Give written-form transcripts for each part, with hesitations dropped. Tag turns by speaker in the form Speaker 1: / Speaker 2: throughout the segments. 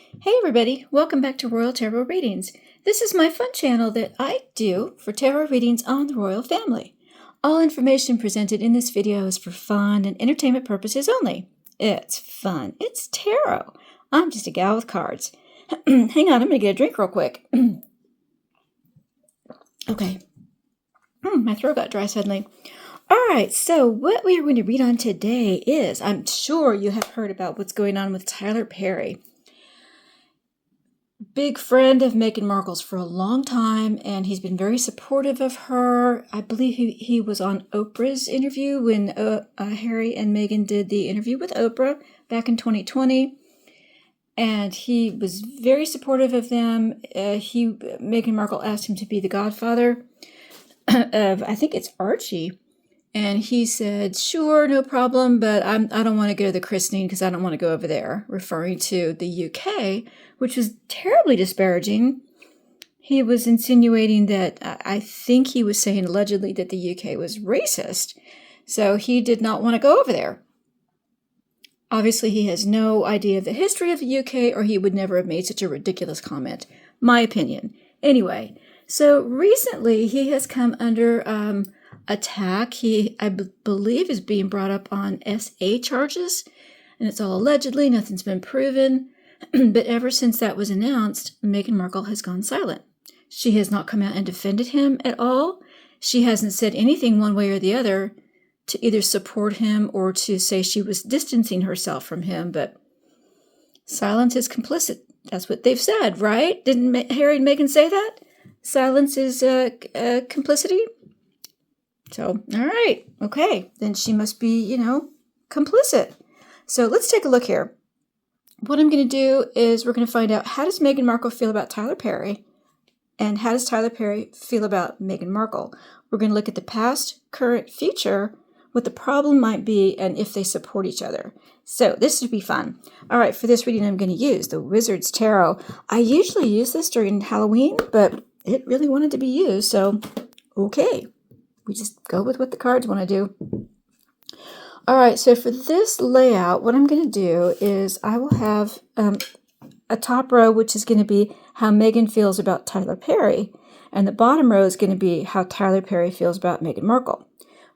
Speaker 1: Hey everybody, welcome back to Royal Tarot Readings. This is my fun channel that I do for tarot readings on the royal family. All information presented in this video is for fun and entertainment purposes only. It's fun. It's tarot. I'm just a gal with cards. Hang on, I'm going to get a drink real quick. Okay. My throat got dry suddenly. Alright, so what we are going to read on today is, I'm sure you have heard about what's going on with Tyler Perry. Big friend of Meghan Markle's for a long time, and he's been very supportive of her. I believe he was on Oprah's interview when Harry and Meghan did the interview with Oprah back in 2020. And he was very supportive of them. Meghan Markle asked him to be the godfather of, I think it's Archie. And he said, sure, no problem, but I don't want to go to the christening because I don't want to go over there, referring to the UK, which was terribly disparaging. He was insinuating that, I think he was saying allegedly that the UK was racist, so he did not want to go over there. Obviously, he has no idea of the history of the UK, or he would never have made such a ridiculous comment. My opinion. Anyway, so recently he has come under attack. I believe is being brought up on SA charges, and it's all allegedly, nothing's been proven. But ever since that was announced, Meghan Markle has gone silent. She has not come out and defended him at all. She hasn't said anything one way or the other to either support him or to say she was distancing herself from him, but silence is complicit. That's what they've said, right? Didn't Harry and Meghan say that? Silence is complicity? So, all right, okay, then she must be, complicit. So let's take a look here. What I'm going to do is we're going to find out, how does Meghan Markle feel about Tyler Perry, and how does Tyler Perry feel about Meghan Markle? We're going to look at the past, current, future, what the problem might be, and if they support each other. So this should be fun. All right, for this reading, I'm going to use the Wizard's Tarot. I usually use this during Halloween, but it really wanted to be used, so okay. We just go with what the cards want to do. All right, so for this layout, what I'm going to do is I will have a top row, which is going to be how Meghan feels about Tyler Perry, and the bottom row is going to be how Tyler Perry feels about Meghan Markle.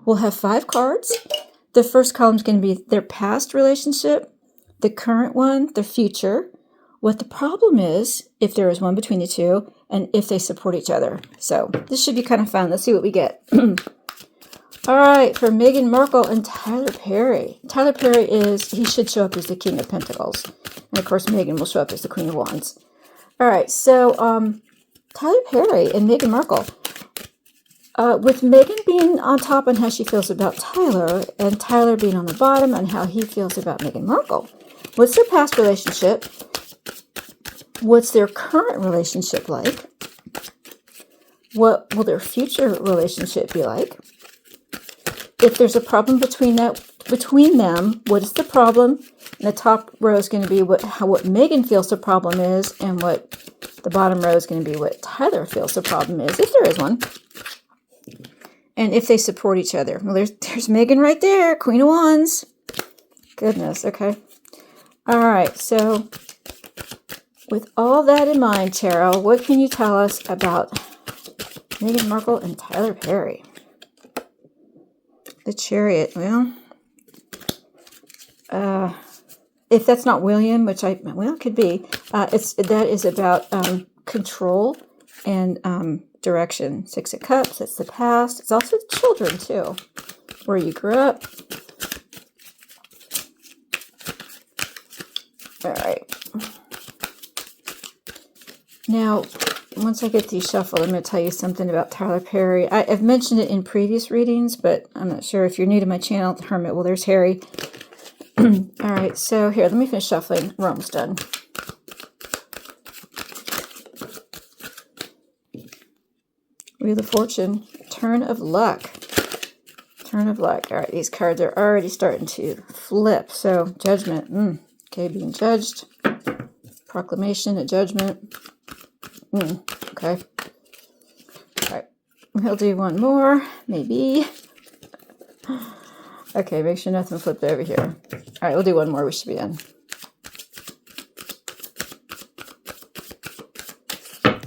Speaker 1: We'll have 5 cards. The first column is going to be their past relationship, the current one, the future, what the problem is, if there is one between the two, and if they support each other. So this should be kind of fun. Let's see what we get. All right, for Meghan Markle and Tyler Perry. Tyler Perry he should show up as the King of Pentacles. And of course, Meghan will show up as the Queen of Wands. All right, so Tyler Perry and Meghan Markle. With Meghan being on top on how she feels about Tyler, and Tyler being on the bottom on how he feels about Meghan Markle. What's their past relationship? What's their current relationship like? What will their future relationship be like? If there's a problem between them, what is the problem? And the top row is going to be what Meghan feels the problem is, and what the bottom row is going to be what Tyler feels the problem is, if there is one. And if they support each other. Well, there's Meghan right there, Queen of Wands. Goodness, okay. All right, so with all that in mind, Tarot, what can you tell us about Meghan Markle and Tyler Perry? The Chariot. Well, if that's not William, which could be. That is about control and direction. 6 of Cups. It's the past. It's also the children too, where you grew up. All right. Now, once I get these shuffled, I'm going to tell you something about Tyler Perry. I've mentioned it in previous readings, but I'm not sure if you're new to my channel, Hermit. Well, there's Harry. All right, so here, let me finish shuffling. We're almost done. Wheel of Fortune. Turn of Luck. Turn of Luck. All right, these cards are already starting to flip. So, Judgment. Okay, being judged. Proclamation, a judgment. Okay. All right. He'll do one more, maybe. Okay, make sure nothing flipped over here. All right, we'll do one more. We should be done.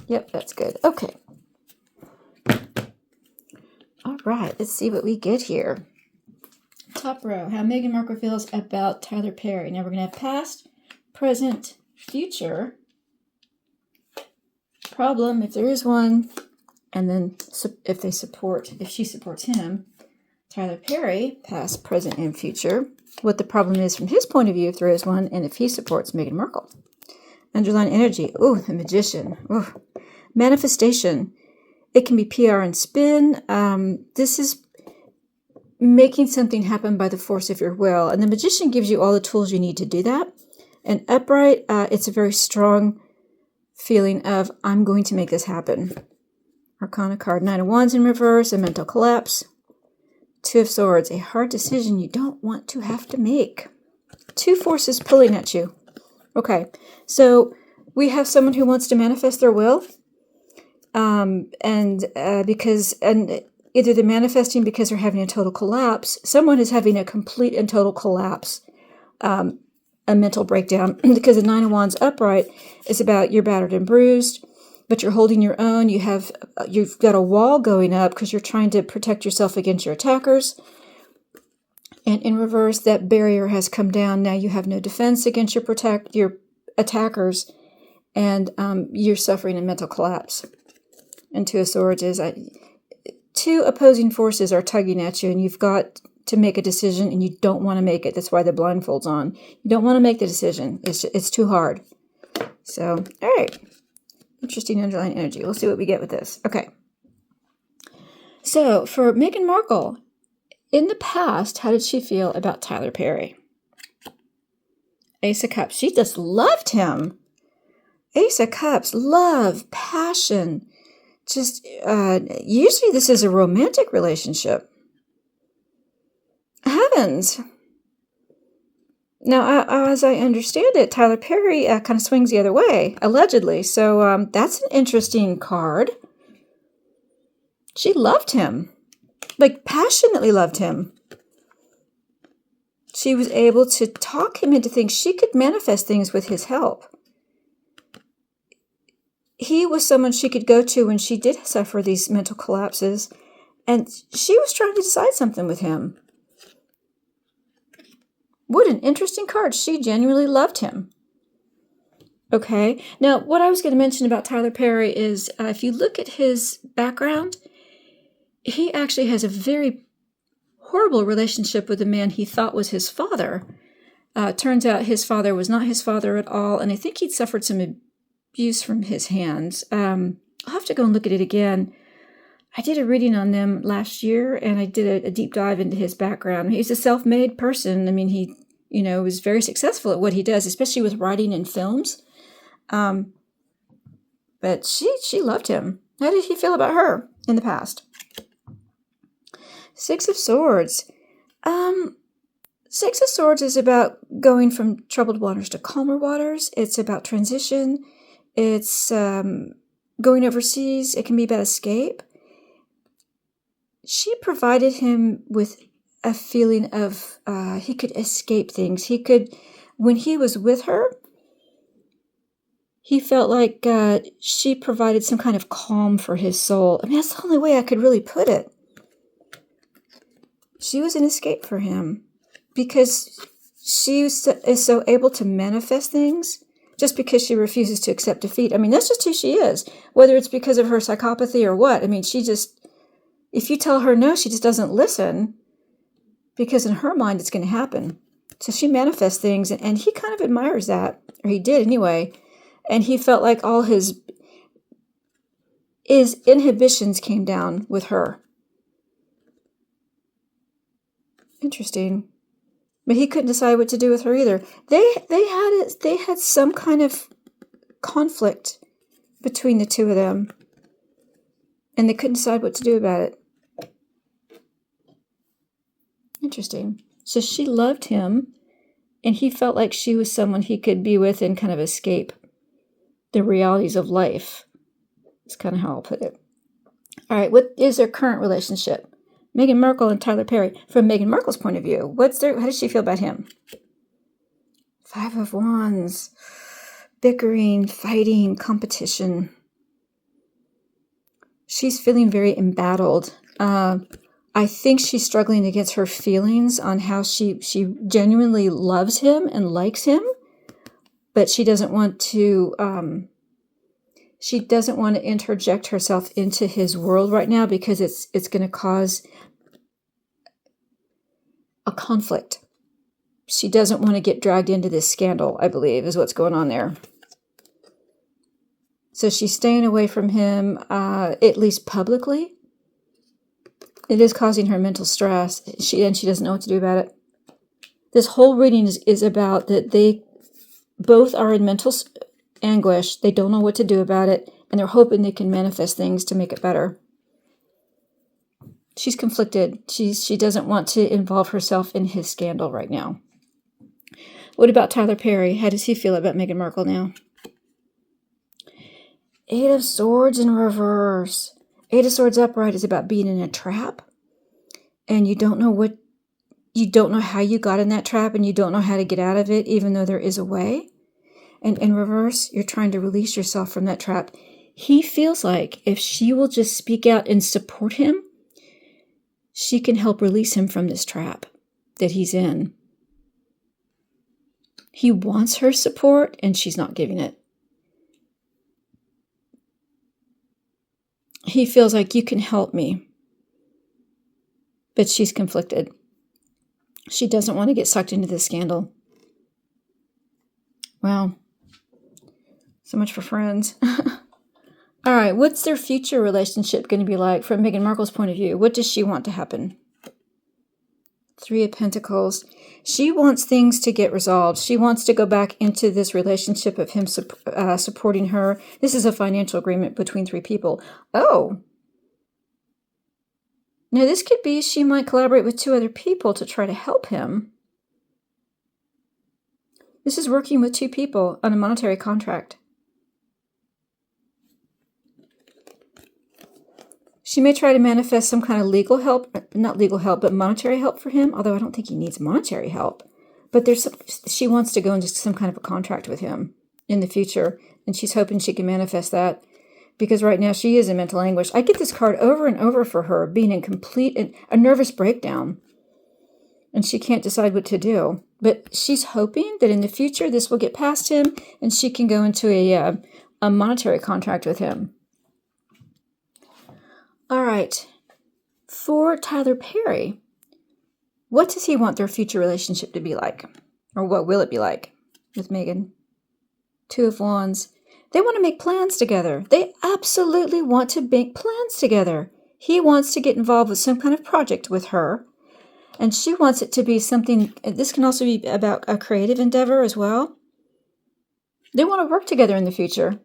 Speaker 1: Yep, that's good. Okay. All right, let's see what we get here. Top row, how Meghan Markle feels about Tyler Perry. Now we're going to have past, present, future, problem, if there is one, and then if she supports him, Tyler Perry, past, present, and future, what the problem is from his point of view, if there is one, and if he supports Meghan Markle. Underlying energy, oh, the magician, oh. Manifestation, it can be PR and spin. This is making something happen by the force of your will. And the magician gives you all the tools you need to do that. And upright, it's a very strong feeling of, I'm going to make this happen. Arcana card, Nine of Wands in reverse, a mental collapse. Two of Swords, a hard decision you don't want to have to make. Two forces pulling at you. Okay, so we have someone who wants to manifest their will. Because either they're manifesting because they're having a total collapse. Someone is having a complete and total collapse, a mental breakdown, because the Nine of Wands upright is about you're battered and bruised, but you're holding your own. You've got a wall going up because you're trying to protect yourself against your attackers. And in reverse, that barrier has come down. Now you have no defense against your attackers, and you're suffering a mental collapse. And Two of Swords is two opposing forces are tugging at you, and you've got to make a decision, and you don't want to make it. That's why the blindfold's on. You don't want to make the decision. It's too hard. So, all right. Interesting underlying energy. We'll see what we get with this. Okay. So, for Meghan Markle, in the past, how did she feel about Tyler Perry? Ace of Cups. She just loved him. Ace of Cups. Love, passion. Just, usually this is a romantic relationship. Heavens. Now, as I understand it, Tyler Perry kind of swings the other way, allegedly. So that's an interesting card. She loved him. Like, passionately loved him. She was able to talk him into things. She could manifest things with his help. He was someone she could go to when she did suffer these mental collapses, and she was trying to decide something with him. What an interesting card. She genuinely loved him. Okay, now what I was going to mention about Tyler Perry is if you look at his background, he actually has a very horrible relationship with a man he thought was his father. Turns out his father was not his father at all, and I think he'd suffered some abuse from his hands. I'll have to go and look at it again. I did a reading on them last year, and I did a deep dive into his background. He's a self-made person. I mean, he, was very successful at what he does, especially with writing and films. But she loved him. How did he feel about her in the past? Six of Swords. Six of Swords is about going from troubled waters to calmer waters. It's about transition. It's going overseas. It can be about escape. She provided him with a feeling of he could escape things. He could, when he was with her, he felt like she provided some kind of calm for his soul. I mean, that's the only way I could really put it. She was an escape for him because she is so able to manifest things just because she refuses to accept defeat. I mean, that's just who she is, whether it's because of her psychopathy or what. I mean, if you tell her no, she just doesn't listen because in her mind it's going to happen. So she manifests things, and he kind of admires that, or he did anyway. And he felt like all his inhibitions came down with her. Interesting. But he couldn't decide what to do with her either. They had some kind of conflict between the two of them, and they couldn't decide what to do about it. Interesting. So she loved him, and he felt like she was someone he could be with and kind of escape the realities of life. That's kind of how I'll put it. All right, what is their current relationship? Meghan Markle and Tyler Perry. From Meghan Markle's point of view, how does she feel about him? Five of Wands. Bickering, fighting, competition. She's feeling very embattled. I think she's struggling against her feelings on how she genuinely loves him and likes him, but she doesn't want to interject herself into his world right now because it's going to cause a conflict. She doesn't want to get dragged into this scandal, I believe, is what's going on there. So she's staying away from him, at least publicly. It is causing her mental stress. She doesn't know what to do about it. This whole reading is about that they both are in mental anguish. They don't know what to do about it, and they're hoping they can manifest things to make it better. She's conflicted. She doesn't want to involve herself in his scandal right now. What about Tyler Perry? How does he feel about Meghan Markle now? 8 of Swords in reverse. 8 of Swords upright is about being in a trap, and you don't know how you got in that trap, and you don't know how to get out of it, even though there is a way. And in reverse, you're trying to release yourself from that trap. He feels like if she will just speak out and support him, she can help release him from this trap that he's in. He wants her support, and she's not giving it. He feels like you can help me, but she's conflicted. She doesn't want to get sucked into this scandal. Wow. So much for friends. All right, what's their future relationship going to be like from Meghan Markle's point of view? What does she want to happen? 3 of Pentacles. She wants things to get resolved. She wants to go back into this relationship of him supporting her. This is a financial agreement between 3 people. Oh. Now, this could be she might collaborate with 2 other people to try to help him. This is working with 2 people on a monetary contract. She may try to manifest some kind of legal help, not legal help, but monetary help for him, although I don't think he needs monetary help. But she wants to go into some kind of a contract with him in the future, and she's hoping she can manifest that, because right now she is in mental anguish. I get this card over and over for her, being in a nervous breakdown, and she can't decide what to do. But she's hoping that in the future this will get past him, and she can go into a monetary contract with him. All right, for Tyler Perry, what does he want their future relationship to be like? Or what will it be like with Meghan? 2 of Wands. They want to make plans together. They absolutely want to make plans together. He wants to get involved with some kind of project with her, and she wants it to be something, this can also be about a creative endeavor as well. They want to work together in the future,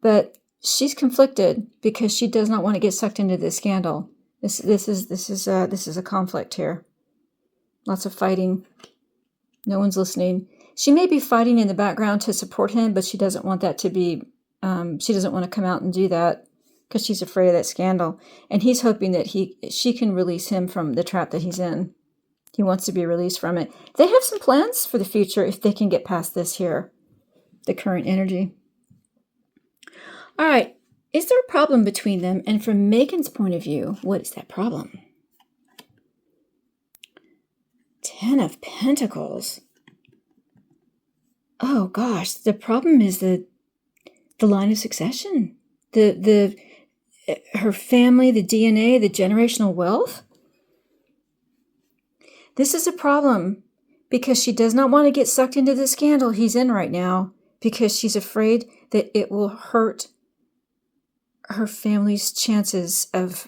Speaker 1: but she's conflicted because she does not want to get sucked into this scandal. This is a conflict here. Lots of fighting. No one's listening. She may be fighting in the background to support him, but she doesn't want that to be. She doesn't want to come out and do that because she's afraid of that scandal. And he's hoping that she can release him from the trap that he's in. He wants to be released from it. They have some plans for the future if they can get past this here, the current energy. All right, is there a problem between them? And from Meghan's point of view, what is that problem? 10 of Pentacles. Oh gosh, the problem is the line of succession, her family, the DNA, the generational wealth. This is a problem because she does not want to get sucked into the scandal he's in right now because she's afraid that it will hurt her family's chances of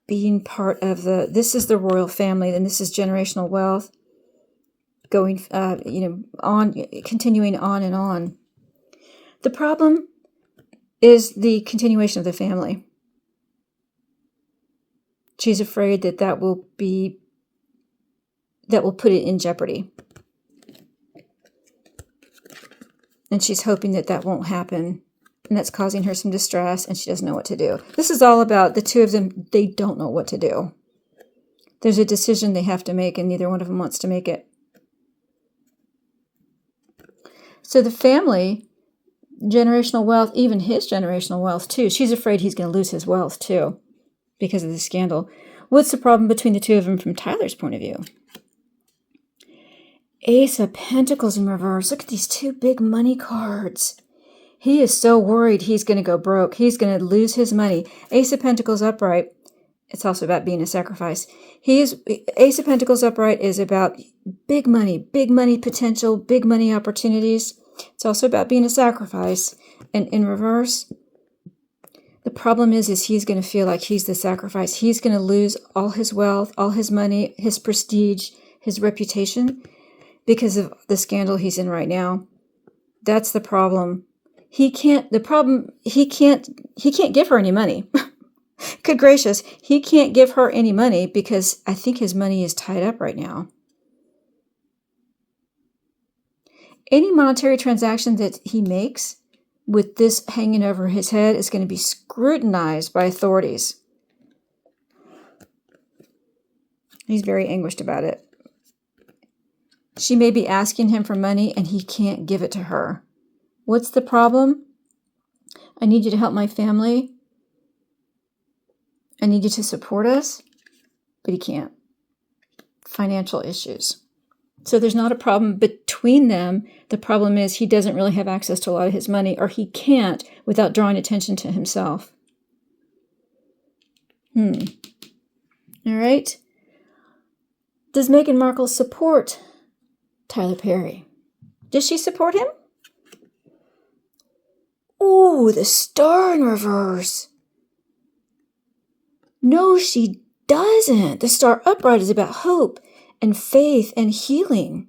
Speaker 1: being part of this is the royal family, and this is generational wealth going, on, continuing on and on. The problem is the continuation of the family. She's afraid that will put it in jeopardy. And she's hoping that won't happen. And that's causing her some distress, and she doesn't know what to do. This is all about the 2 of them. They don't know what to do. There's a decision they have to make, and neither one of them wants to make it. So the family, generational wealth, even his generational wealth too. She's afraid he's going to lose his wealth too because of the scandal. What's the problem between the two of them from Tyler's point of view? Ace of Pentacles in reverse. Look at these two big money cards. He is so worried he's going to go broke. He's going to lose his money. Ace of Pentacles upright. It's also about being a sacrifice. Ace of Pentacles upright is about big money potential, big money opportunities. It's also about being a sacrifice. And in reverse, the problem is he's going to feel like he's the sacrifice. He's going to lose all his wealth, all his money, his prestige, his reputation because of the scandal he's in right now. That's the problem. He can't give her any money. Good gracious, he can't give her any money because I think his money is tied up right now. Any monetary transaction that he makes with this hanging over his head is going to be scrutinized by authorities. He's very anguished about it. She may be asking him for money and he can't give it to her. What's the problem? I need you to help my family. I need you to support us. But he can't. Financial issues. So there's not a problem between them. The problem is he doesn't really have access to a lot of his money, or he can't without drawing attention to himself. All right. Does Meghan Markle support Tyler Perry? Does she support him? Ooh, the star in reverse. No, she doesn't. The star upright is about hope and faith and healing.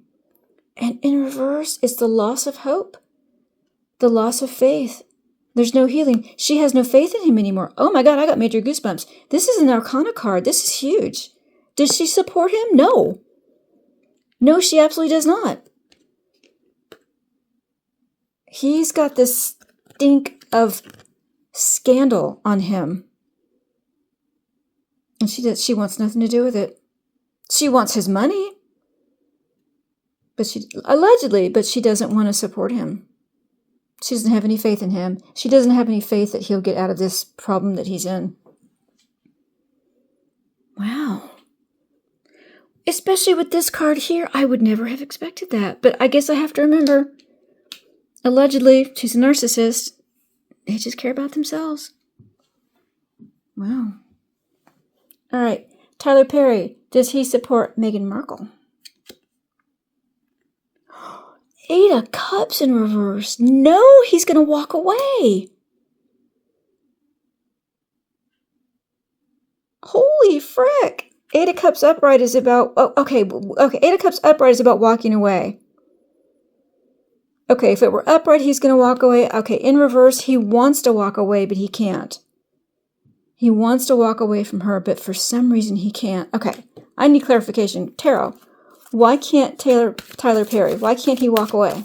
Speaker 1: And in reverse, it's the loss of hope, the loss of faith. There's no healing. She has no faith in him anymore. Oh my God, I got major goosebumps. This is an Arcana card. This is huge. Does she support him? No. No, she absolutely does not. He's got this stink of scandal on him. And she wants nothing to do with it. She wants his money. But she doesn't want to support him. She doesn't have any faith in him. She doesn't have any faith that he'll get out of this problem that he's in. Wow. Especially with this card here, I would never have expected that. But I guess I have to remember, allegedly, she's a narcissist. They just care about themselves. Wow. All right. Tyler Perry, does he support Meghan Markle? Eight of Cups in reverse. No, he's going to walk away. Holy frick. Eight of Cups upright is about... Okay. Eight of Cups upright is about walking away. Okay, if it were upright, he's going to walk away. Okay, in reverse, he wants to walk away, but he can't. He wants to walk away from her, but for some reason he can't. Okay, I need clarification. Tarot, why can't Tyler Perry, why can't he walk away?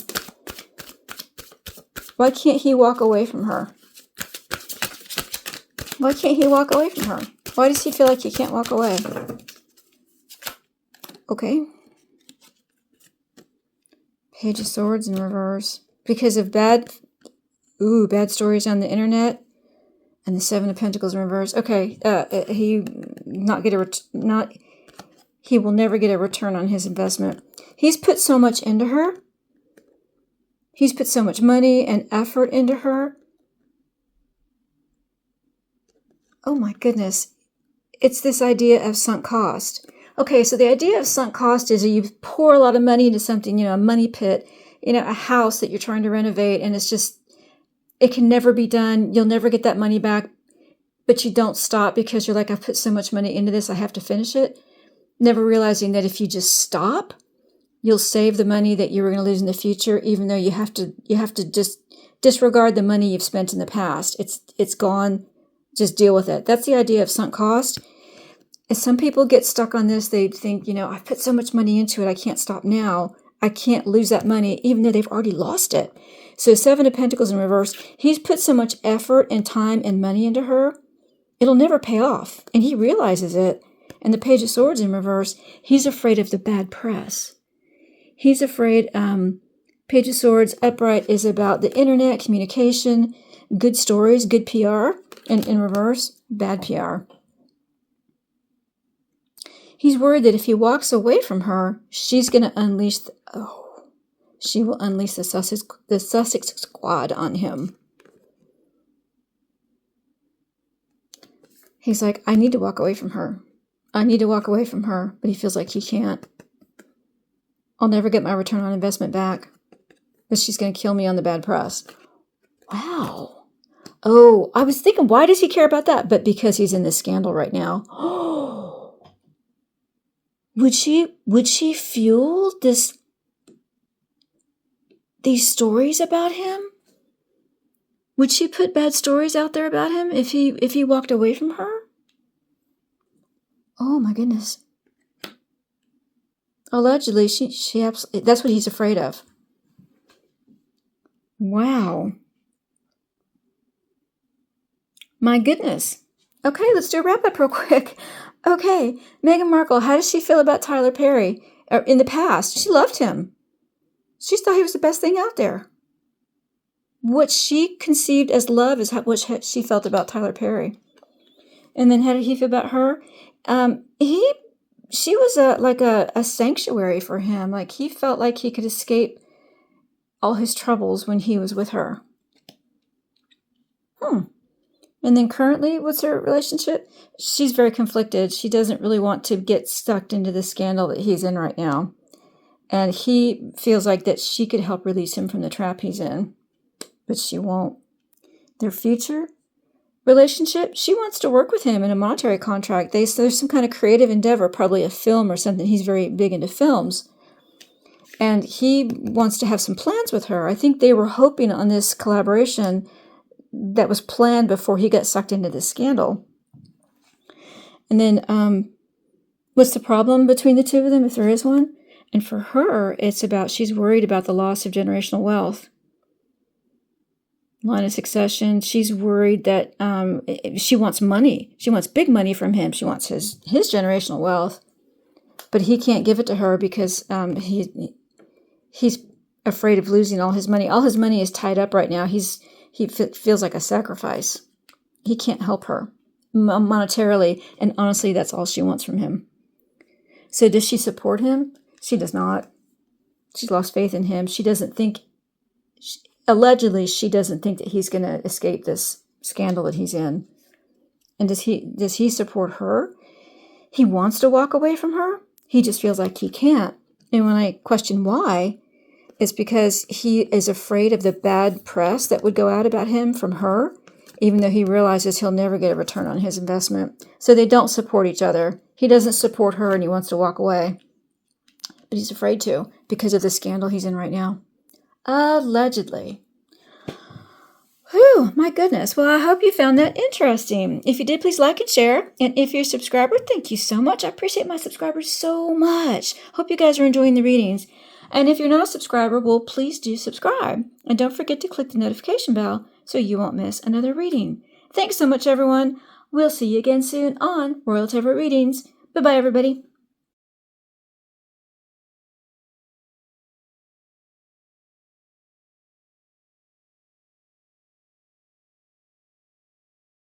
Speaker 1: Why can't he walk away from her? Why can't he walk away from her? Why does he feel like he can't walk away? Okay. Page of Swords in reverse. Because of bad stories on the internet. And the Seven of Pentacles in reverse. Okay, he will never get a return on his investment. He's put so much into her. He's put so much money and effort into her. Oh my goodness. It's this idea of sunk cost. Okay, so the idea of sunk cost is that you pour a lot of money into something, a money pit, a house that you're trying to renovate, and it's just, it can never be done. You'll never get that money back, but you don't stop because you're like, I've put so much money into this, I have to finish it. Never realizing that if you just stop, you'll save the money that you were going to lose in the future, even though you have to just disregard the money you've spent in the past. It's gone. Just deal with it. That's the idea of sunk cost. And some people get stuck on this. They think, I've put so much money into it, I can't stop now. I can't lose that money, even though they've already lost it. So Seven of Pentacles in reverse, he's put so much effort and time and money into her, it'll never pay off. And he realizes it. And the Page of Swords in reverse, he's afraid of the bad press. He's afraid Page of Swords, upright, is about the internet, communication, good stories, good PR, and in reverse, bad PR. He's worried that if he walks away from her, she's going to unleash, she will unleash the Sussex squad on him. He's like, I need to walk away from her. I need to walk away from her, but he feels like he can't. I'll never get my return on investment back, but she's going to kill me on the bad press. Wow. Oh, I was thinking, why does he care about that? But because he's in this scandal right now. Would she fuel these stories about him? Would she put bad stories out there about him if he walked away from her? Oh my goodness. Allegedly, she absolutely, that's what he's afraid of. Wow. My goodness. Okay, let's do a wrap-up real quick. Okay, Meghan Markle, how does she feel about Tyler Perry? In the past, she loved him. She thought he was the best thing out there. What she conceived as love is what she felt about Tyler Perry. And then how did he feel about her? She was like a sanctuary for him. Like, he felt like he could escape all his troubles when he was with her. And then currently, what's her relationship? She's very conflicted. She doesn't really want to get sucked into the scandal that he's in right now. And he feels like that she could help release him from the trap he's in. But she won't. Their future relationship, she wants to work with him in a monetary contract. There's some kind of creative endeavor, probably a film or something. He's very big into films. And he wants to have some plans with her. I think they were hoping on this collaboration that was planned before he got sucked into this scandal. And then what's the problem between the two of them, if there is one? And for her, it's about, she's worried about the loss of generational wealth. Line of succession. She's worried that she wants money. She wants big money from him. She wants his generational wealth. But he can't give it to her because he's afraid of losing all his money. All his money is tied up right now. He feels like a sacrifice. He can't help her monetarily. And honestly, that's all she wants from him. So does she support him? She does not. She's lost faith in him. She doesn't think... Allegedly, she doesn't think that he's going to escape this scandal that he's in. And does he support her? He wants to walk away from her. He just feels like he can't. And when I question why, it's because he is afraid of the bad press that would go out about him from her, even though he realizes he'll never get a return on his investment. So they don't support each other. He doesn't support her and he wants to walk away. But he's afraid to because of the scandal he's in right now. Allegedly. Whew, my goodness. Well, I hope you found that interesting. If you did, please like and share. And if you're a subscriber, thank you so much. I appreciate my subscribers so much. Hope you guys are enjoying the readings. And if you're not a subscriber, well, please do subscribe. And don't forget to click the notification bell so you won't miss another reading. Thanks so much, everyone. We'll see you again soon on Royal Tarot Readings. Bye-bye, everybody.